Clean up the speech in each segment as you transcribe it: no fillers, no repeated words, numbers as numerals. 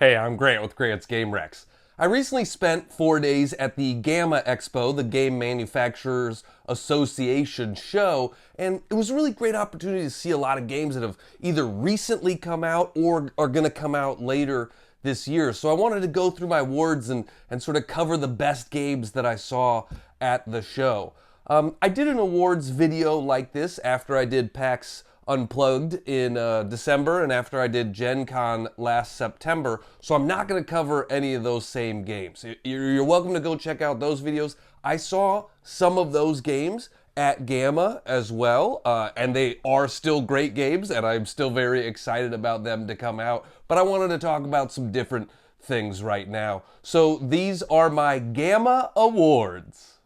Hey, I'm Grant with Grant's Game Rex. I recently spent 4 days at the GAMA EXPO, the Game Manufacturers Association show, and it was a really great opportunity to see a lot of games that have either recently come out or are going to come out later this year. So I wanted to go through my awards and sort of cover the best games that I saw at the show. I did an awards video like this after I did PAX Unplugged in December and after I did Gen Con last September, so I'm not going to cover any of those same games. You're welcome to go check out those videos. I saw some of those games at GAMA as well, and they are still great games, and I'm still very excited about them to come out, but I wanted to talk about some different things right now. So these are my GAMA Awards.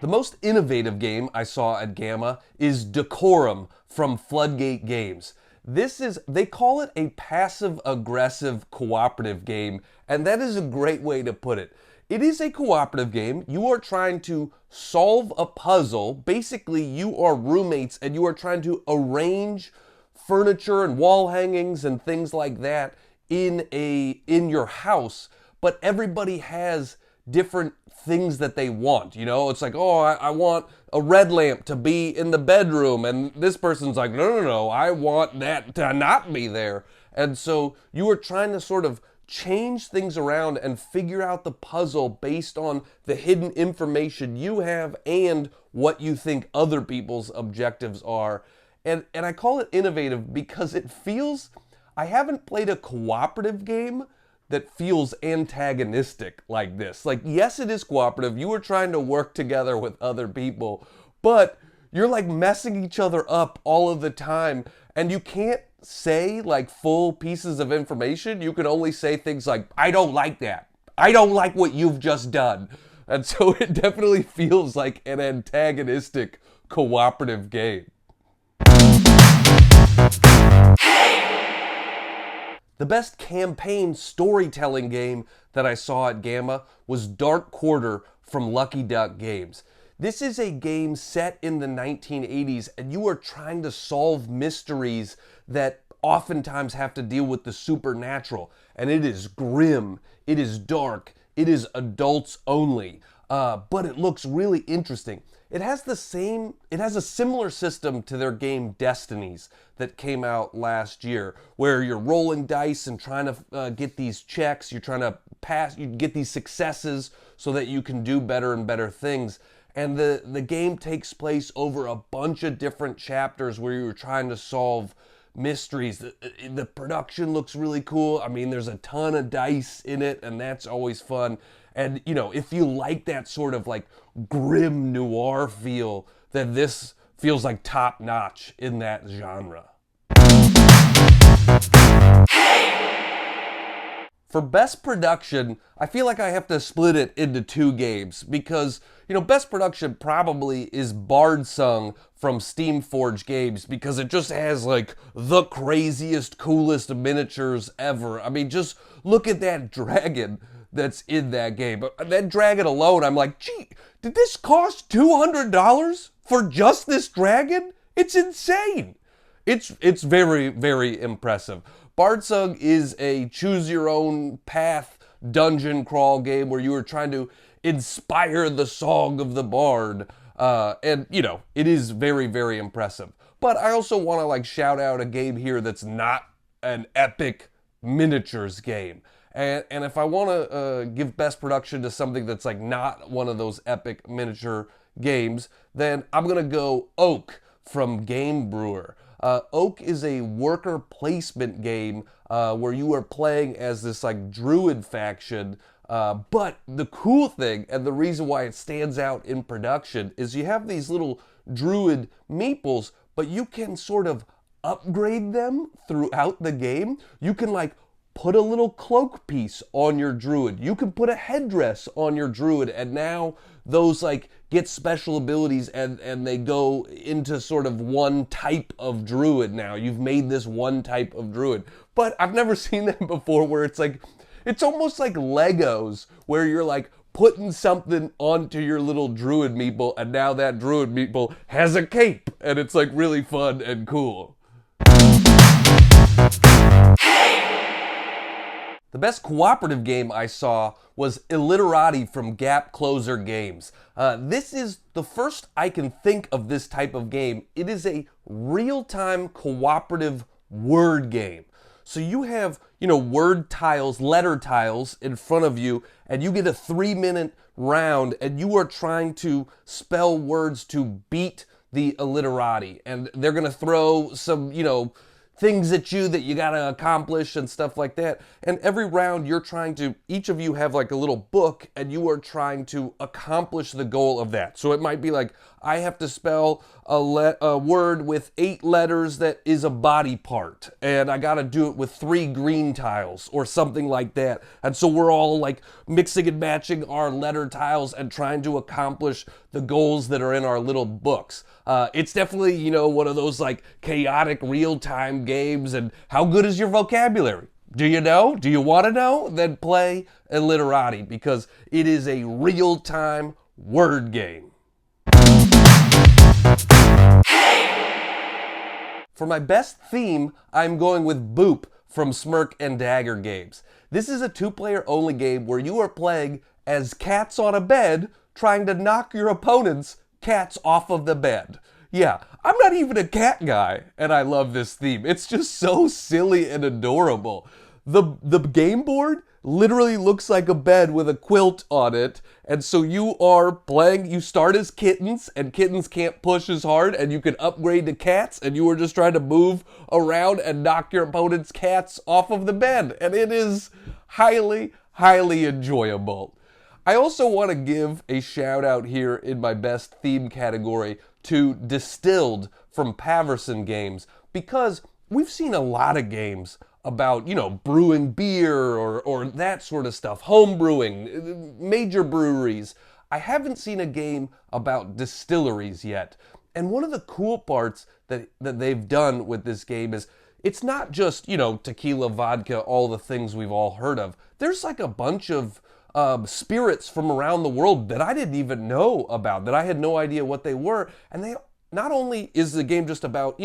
The most innovative game I saw at GAMA is Decorum from Floodgate Games. They call it a passive-aggressive cooperative game, and that is a great way to put it. It is a cooperative game. You are trying to solve a puzzle. Basically, you are roommates and you are trying to arrange furniture and wall hangings and things like that in your house, but everybody has different things that they want. You know, it's like, oh, I want a red lamp to be in the bedroom, and this person's like, no, I want that to not be there. And so you are trying to sort of change things around and figure out the puzzle based on the hidden information you have and what you think other people's objectives are. And I call it innovative because it feels, I haven't played a cooperative game that feels antagonistic like this. Like, yes, it is cooperative. You are trying to work together with other people, but you're like messing each other up all of the time, and you can't say like full pieces of information. You can only say things like, I don't like that. I don't like what you've just done. And so it definitely feels like an antagonistic cooperative game. The best campaign storytelling game that I saw at GAMA was Dark Quarter from Lucky Duck Games. This is a game set in the 1980s, and you are trying to solve mysteries that oftentimes have to deal with the supernatural. And it is grim, it is dark, it is adults only, but it looks really interesting. It has a similar system to their game Destinies that came out last year, where you're rolling dice and trying to get these checks, you're trying to pass, you get these successes so that you can do better and better things. And the game takes place over a bunch of different chapters where you're trying to solve mysteries. The production looks really cool. I mean, there's a ton of dice in it, and that's always fun. And, you know, if you like that sort of like grim noir feel, then this feels like top notch in that genre. For best production, I feel like I have to split it into two games because, you know, best production probably is Bard Sung from Steamforged Games because it just has like the craziest, coolest miniatures ever. I mean, just look at that dragon that's in that game. That dragon alone, I'm like, gee, did this cost $200 for just this dragon? It's insane. It's very, very impressive. Bard Sung is a choose-your-own-path dungeon crawl game where you are trying to inspire the song of the bard. And, you know, it is very, very impressive. But I also want to, like, shout out a game here that's not an epic miniatures game. And if I want to give best production to something that's, like, not one of those epic miniature games, then I'm going to go Oak from Game Brewer. Oak is a worker placement game where you are playing as this like druid faction, but the cool thing and the reason why it stands out in production is you have these little druid meeples, but you can sort of upgrade them throughout the game. You can like put a little cloak piece on your druid. You can put a headdress on your druid, and now those like get special abilities and they go into sort of one type of druid now. You've made this one type of druid. But I've never seen that before where it's like, it's almost like Legos where you're like putting something onto your little druid meeple and now that druid meeple has a cape and it's like really fun and cool. The best cooperative game I saw was Illiterati from Gap Closer Games. This is the first I can think of this type of game. It is a real-time cooperative word game. So you have, word tiles, letter tiles in front of you, and you get a 3-minute round, and you are trying to spell words to beat the illiterati. And they're going to throw some, things at you that you got to accomplish and stuff like that. And every round each of you have like a little book, and you are trying to accomplish the goal of that. So it might be like, I have to spell a word with 8 letters that is a body part, and I got to do it with 3 green tiles or something like that. And so we're all like mixing and matching our letter tiles and trying to accomplish the goals that are in our little books. It's definitely, one of those like chaotic real-time games. And how good is your vocabulary? Do you know? Do you want to know? Then play Illiterati, because it is a real-time word game. For my best theme, I'm going with Boop from Smirk and Dagger Games. This is a 2-player only game where you are playing as cats on a bed trying to knock your opponent's cats off of the bed. Yeah, I'm not even a cat guy, and I love this theme. It's just so silly and adorable. The game board literally looks like a bed with a quilt on it, and so you are playing, you start as kittens, and kittens can't push as hard, and you can upgrade to cats, and you are just trying to move around and knock your opponent's cats off of the bed, and it is highly, highly enjoyable. I also want to give a shout out here in my best theme category to Distilled from Paverson Games, because we've seen a lot of games about, brewing beer or that sort of stuff, home brewing, major breweries. I haven't seen a game about distilleries yet. And one of the cool parts that they've done with this game is it's not just, tequila, vodka, all the things we've all heard of. There's like a bunch of spirits from around the world that I didn't even know about, that I had no idea what they were. And they not only is the game just about,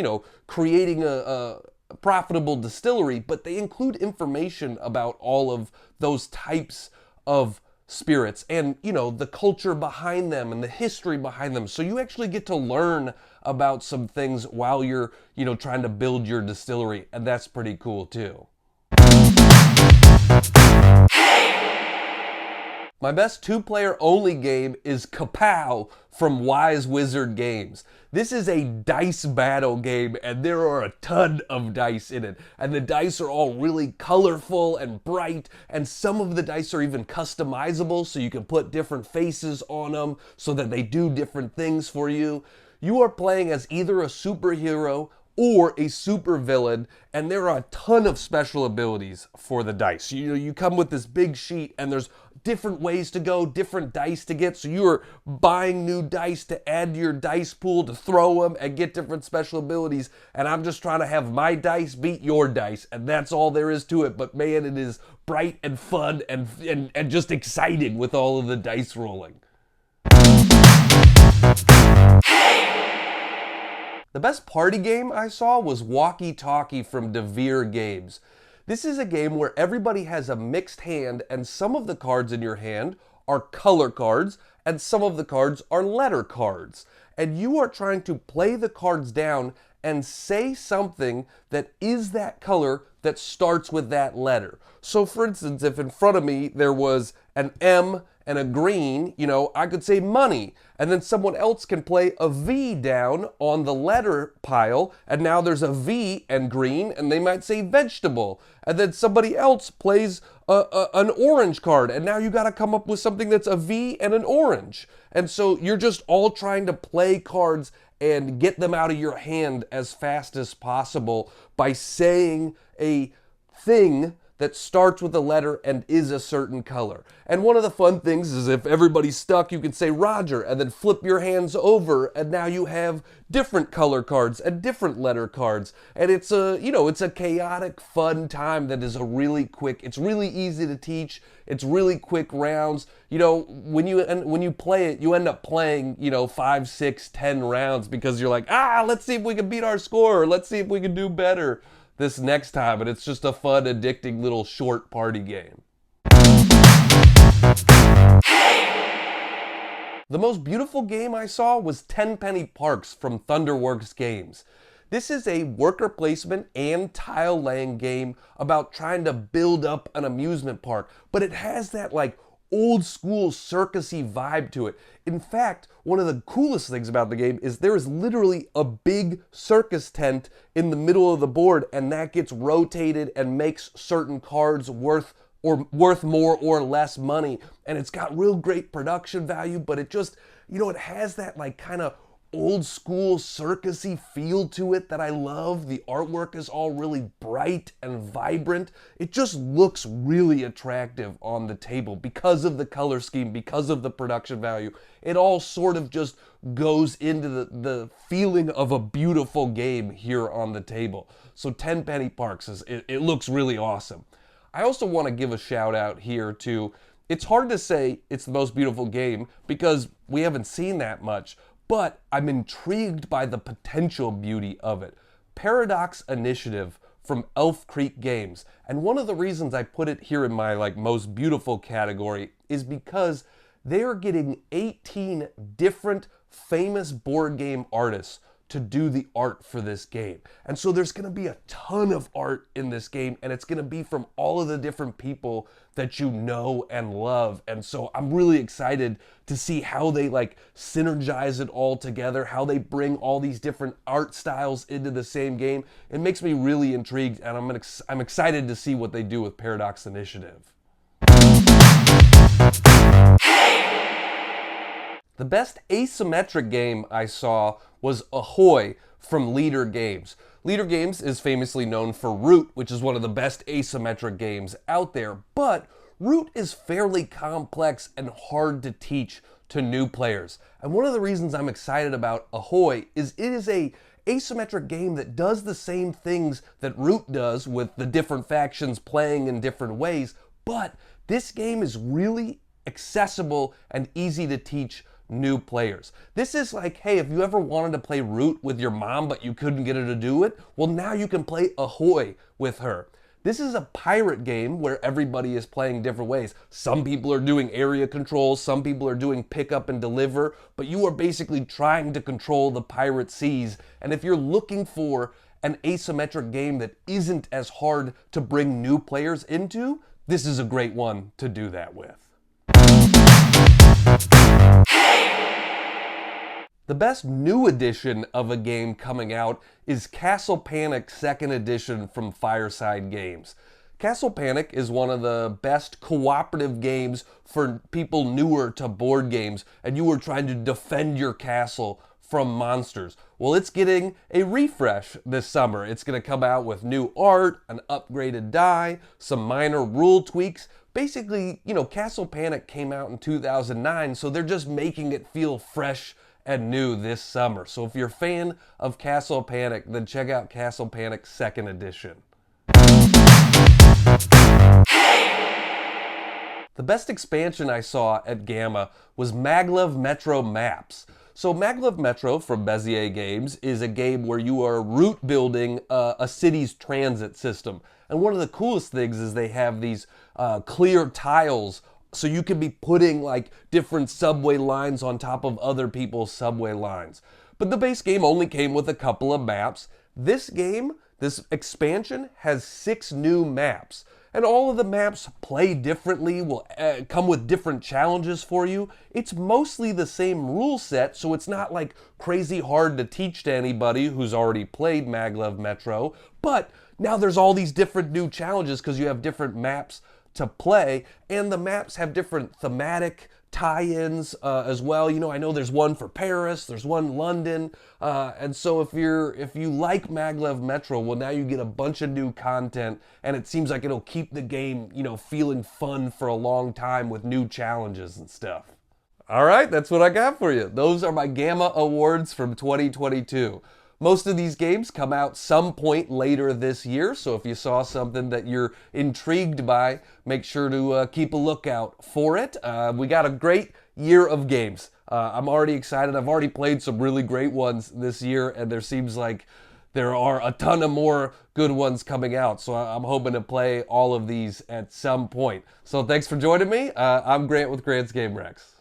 creating a profitable distillery, but they include information about all of those types of spirits and, the culture behind them and the history behind them. So you actually get to learn about some things while you're, trying to build your distillery, and that's pretty cool too. My best 2-player only game is Kapow from Wise Wizard Games. This is a dice battle game, and there are a ton of dice in it. And the dice are all really colorful and bright, and some of the dice are even customizable, so you can put different faces on them so that they do different things for you. You are playing as either a superhero or a supervillain, and there are a ton of special abilities for the dice. You come with this big sheet, and there's different ways to go, different dice to get, so you're buying new dice to add to your dice pool to throw them and get different special abilities, and I'm just trying to have my dice beat your dice, and that's all there is to it. But man, it is bright and fun and just exciting with all of the dice rolling. The best party game I saw was Walkie Talkie from DeVere Games. This is a game where everybody has a mixed hand, and some of the cards in your hand are color cards, and some of the cards are letter cards. And you are trying to play the cards down and say something that is that color that starts with that letter. So for instance, if in front of me there was an M and a green, I could say money, and then someone else can play a V down on the letter pile, and now there's a V and green, and they might say vegetable, and then somebody else plays an orange card, and now you got to come up with something that's a V and an orange. And so you're just all trying to play cards and get them out of your hand as fast as possible by saying a thing that starts with a letter and is a certain color. And one of the fun things is if everybody's stuck, you can say Roger and then flip your hands over, and now you have different color cards and different letter cards. And it's a chaotic, fun time that is it's really easy to teach. It's really quick rounds. When you play it, you end up playing, 5, 6, 10 rounds because you're like, let's see if we can beat our score, or let's see if we can do better. this next time, and it's just a fun, addicting little short party game. The most beautiful game I saw was Tenpenny Parks from Thunderworks Games. This is a worker placement and tile laying game about trying to build up an amusement park, but it has that like old school circusy vibe to it. In fact, one of the coolest things about the game is there is literally a big circus tent in the middle of the board, and that gets rotated and makes certain cards worth more or less money. And it's got real great production value, but it just, it has that like kind of old school circusy feel to it that I love. The artwork is all really bright and vibrant. It just looks really attractive on the table because of the color scheme, because of the production value. It all sort of just goes into the feeling of a beautiful game here on the table. So Tenpenny Parks, it looks really awesome. I also want to give a shout out here to, it's hard to say it's the most beautiful game because we haven't seen that much, but I'm intrigued by the potential beauty of it. Paradox Initiative from Elf Creek Games. And one of the reasons I put it here in my most beautiful category is because they are getting 18 different famous board game artists to do the art for this game. And so there's gonna be a ton of art in this game, and it's gonna be from all of the different people that you know and love. And so I'm really excited to see how they synergize it all together, how they bring all these different art styles into the same game. It makes me really intrigued, and I'm excited to see what they do with Paradox Initiative. The best asymmetric game I saw was Ahoy from Leader Games. Leader Games is famously known for Root, which is one of the best asymmetric games out there, but Root is fairly complex and hard to teach to new players. And one of the reasons I'm excited about Ahoy is it is a asymmetric game that does the same things that Root does with the different factions playing in different ways, but this game is really accessible and easy to teach new players. This is like, hey, if you ever wanted to play Root with your mom but you couldn't get her to do it, well, now you can play Ahoy with her. This is a pirate game where everybody is playing different ways. Some people are doing area control, some people are doing pick up and deliver, but you are basically trying to control the pirate seas. And if you're looking for an asymmetric game that isn't as hard to bring new players into, this is a great one to do that with. The best new edition of a game coming out is Castle Panic 2nd Edition from Fireside Games. Castle Panic is one of the best cooperative games for people newer to board games, and you are trying to defend your castle from monsters. Well, it's getting a refresh this summer. It's going to come out with new art, an upgraded die, some minor rule tweaks. Basically, Castle Panic came out in 2009, so they're just making it feel fresh and new this summer. So if you're a fan of Castle Panic, then check out Castle Panic 2nd Edition. The best expansion I saw at GAMA was Maglev Metro Maps. So Maglev Metro from Bezier Games is a game where you are route building a city's transit system. And one of the coolest things is they have these clear tiles, so you can be putting different subway lines on top of other people's subway lines. But the base game only came with a couple of maps. This game, this expansion, has 6 new maps. And all of the maps play differently, will come with different challenges for you. It's mostly the same rule set, so it's not crazy hard to teach to anybody who's already played Maglev Metro. But now there's all these different new challenges because you have different maps to play, and the maps have different thematic tie-ins as well. I know there's one for Paris, there's one London, and so if you like Maglev Metro, well, now you get a bunch of new content, and it seems like it'll keep the game, feeling fun for a long time with new challenges and stuff. All right, that's what I got for you. Those are my GAMA awards from 2022. Most of these games come out some point later this year, so if you saw something that you're intrigued by, make sure to keep a lookout for it. We got a great year of games. I'm already excited. I've already played some really great ones this year, and there seems like there are a ton of more good ones coming out. So I'm hoping to play all of these at some point. So thanks for joining me. I'm Grant with Grant's Game Rex.